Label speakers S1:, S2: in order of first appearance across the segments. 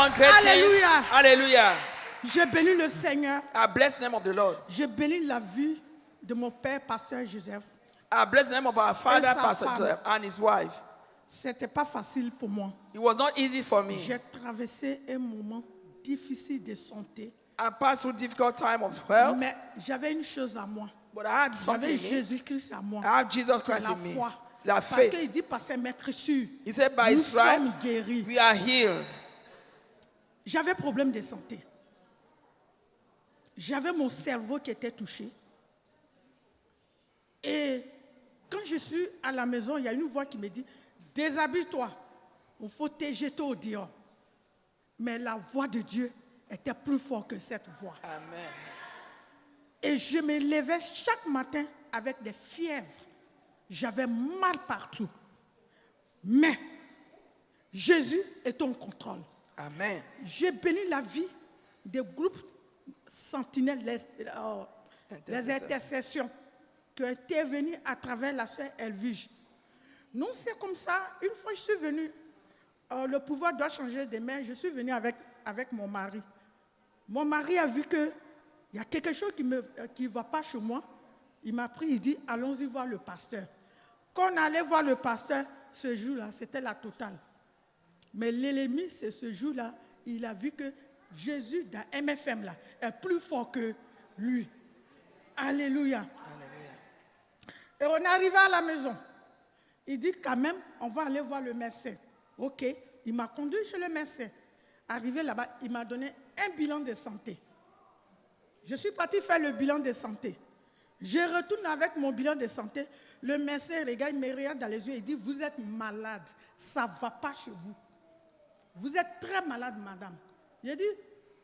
S1: done great
S2: Alléluia.
S1: things. Hallelujah.
S2: Je bénis le Seigneur.
S1: I bless the name of the Lord.
S2: Je bénis la vie de mon père, pasteur Joseph.
S1: I bless the name of our father,
S2: sa
S1: Pastor
S2: femme.
S1: Joseph, and his wife.
S2: C'était pas facile pour moi.
S1: It was not easy for me.
S2: J'ai traversé un moment difficile de santé.
S1: I passed through difficult time of health,
S2: Mais j'avais une chose à moi.
S1: but I had something
S2: J'avais
S1: in me.
S2: Jésus-Christ à moi.
S1: I have Jesus
S2: C'est
S1: Christ
S2: la
S1: in me.
S2: foi.
S1: La
S2: Parce
S1: faith.
S2: qu'il dit, pasteur, maître sûr,
S1: He said, by
S2: nous
S1: his stripe,
S2: sommes guéris.
S1: we are healed.
S2: J'avais problème de santé. J'avais mon cerveau qui était touché. Et quand je suis à la maison, il y a une voix qui me dit, déshabille-toi, il faut te jeter au dehors. Mais la voix de Dieu était plus forte que cette voix.
S1: Amen.
S2: Et je me levais chaque matin avec des fièvres. J'avais mal partout. Mais Jésus est en contrôle.
S1: Amen.
S2: J'ai béni la vie des groupes sentinelles, les intercessions qui ont été venus à travers la sœur Elvige. Non, c'est comme ça. Une fois, je suis venue, le pouvoir doit changer de main. Je suis venue avec mon mari. Mon mari a vu qu'il y a quelque chose qui ne va pas chez moi. Il m'a pris, il dit, allons-y voir le pasteur. Quand on allait voir le pasteur, ce jour-là, c'était la totale. Mais l'ennemi, c'est ce jour-là, il a vu que Jésus, dans MFM, là, est plus fort que lui. Alléluia. Et on est arrivé à la maison. Il dit quand même, on va aller voir le médecin. Ok, il m'a conduit chez le médecin. Arrivé là-bas, il m'a donné un bilan de santé. Je suis parti faire le bilan de santé. Je retourne avec mon bilan de santé. Le médecin regarde, il me regarde dans les yeux et dit, vous êtes malade, ça ne va pas chez vous. Vous êtes très malade, madame. J'ai dit,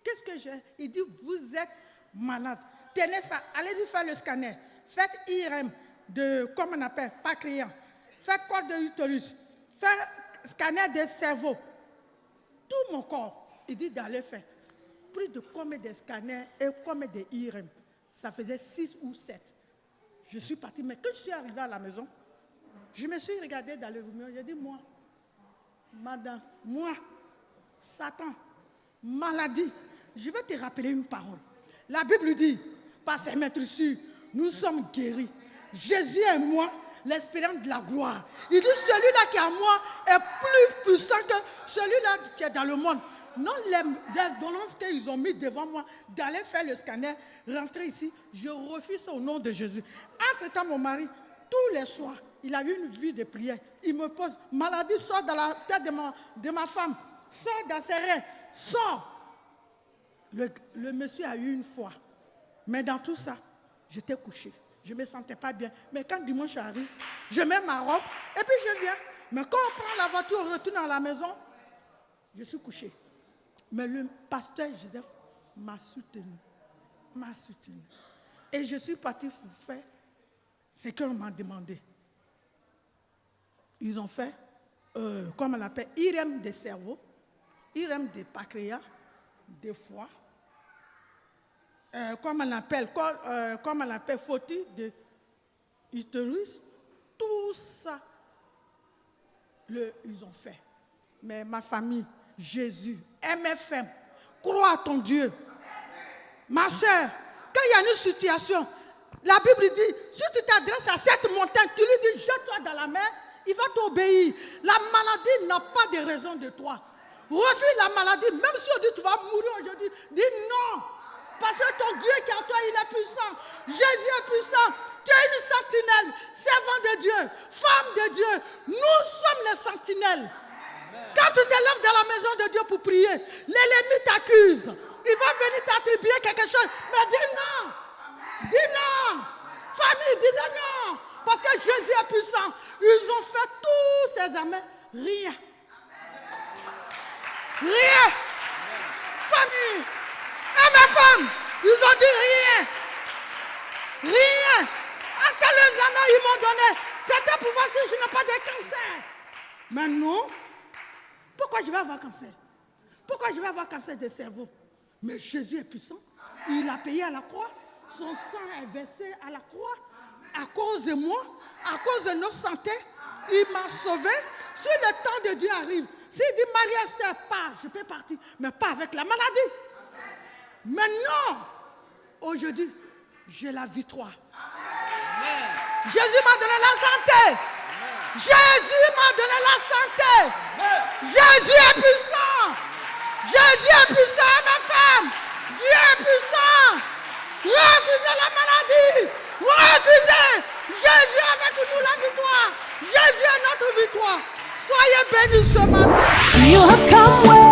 S2: qu'est-ce que j'ai? Il dit, vous êtes malade. Tenez ça, allez-y faire le scanner. Faites IRM de, comme on appelle, pancréas. Faites col de l'utérus. Faites scanner de cerveau. Tout mon corps. Il dit d'aller faire. Plus de combien de scanners et combien de IRM. Ça faisait 6 ou 7. Je suis parti, mais quand je suis arrivé à la maison, je me suis regardé dans le miroir. J'ai dit, moi, madame, moi, Satan, maladie, je vais te rappeler une parole. La Bible dit, par ses maîtres sûrs, nous sommes guéris. Jésus est moi, l'espérance de la gloire. Il dit, celui-là qui est en moi est plus puissant que celui-là qui est dans le monde. Non, les ordonnances qu'ils ont mis devant moi d'aller faire le scanner, rentrer ici, je refuse au nom de Jésus. Entre-temps, mon mari, tous les soirs, il a eu une vie de prière. Il me pose, maladie sort dans la tête de ma femme, sort dans ses reins, sort. Le monsieur a eu une foi. Mais dans tout ça, j'étais couché. Je ne me sentais pas bien. Mais quand dimanche arrive, je mets ma robe et puis je viens. Mais quand on prend la voiture, on retourne à la maison, je suis couché. Mais le pasteur Joseph m'a soutenu. Et je suis parti pour faire ce qu'on m'a demandé. Ils ont fait, comme on l'appelle, IRM de cerveau, IRM de pancréas, de foie, comme on l'appelle, fauti de utérus. Tout ça, ils ont fait. Mais ma famille, Jésus, MFM, crois à ton Dieu. Ma soeur, quand il y a une situation, la Bible dit, si tu t'adresses à cette montagne, tu lui dis, jette-toi dans la mer, il va t'obéir. La maladie n'a pas de raison de toi. Refuse la maladie, même si on dit tu vas mourir aujourd'hui, dis non. Parce que ton Dieu qui est en toi, il est puissant. Jésus est puissant. Tu es une sentinelle, servant de Dieu, femme de Dieu. Nous sommes les sentinelles. Quand tu te lèves dans la maison de Dieu pour prier, l'ennemi t'accuse. Il va venir t'attribuer quelque chose. Mais dis non. Dis non. Famille, disait non. Parce que Jésus est puissant. Ils ont fait tous ces examens. Rien. Rien. Famille. Et ma femme, ils ont dit rien. Rien. Quand les examens ils m'ont donné, c'était pour voir si je n'ai pas de cancer. Mais non. Pourquoi je vais avoir cancer? Pourquoi je vais avoir cancer de cerveau? Mais Jésus est puissant. Il a payé à la croix. Son sang est versé à la croix. À cause de moi, à cause de notre santé, il m'a sauvé. Si le temps de Dieu arrive, S'il dit Marie-Esther, pas, je peux partir, mais pas avec la maladie. Mais non, aujourd'hui, j'ai la victoire. Jésus m'a donné la santé. Jésus m'a donné la santé. Jésus est puissant. Jésus est puissant, ma femme. Dieu est puissant. Refusez la maladie. Refusez. Jésus est avec nous la victoire. Jésus est notre victoire. Soyez bénis ce matin.
S3: You have come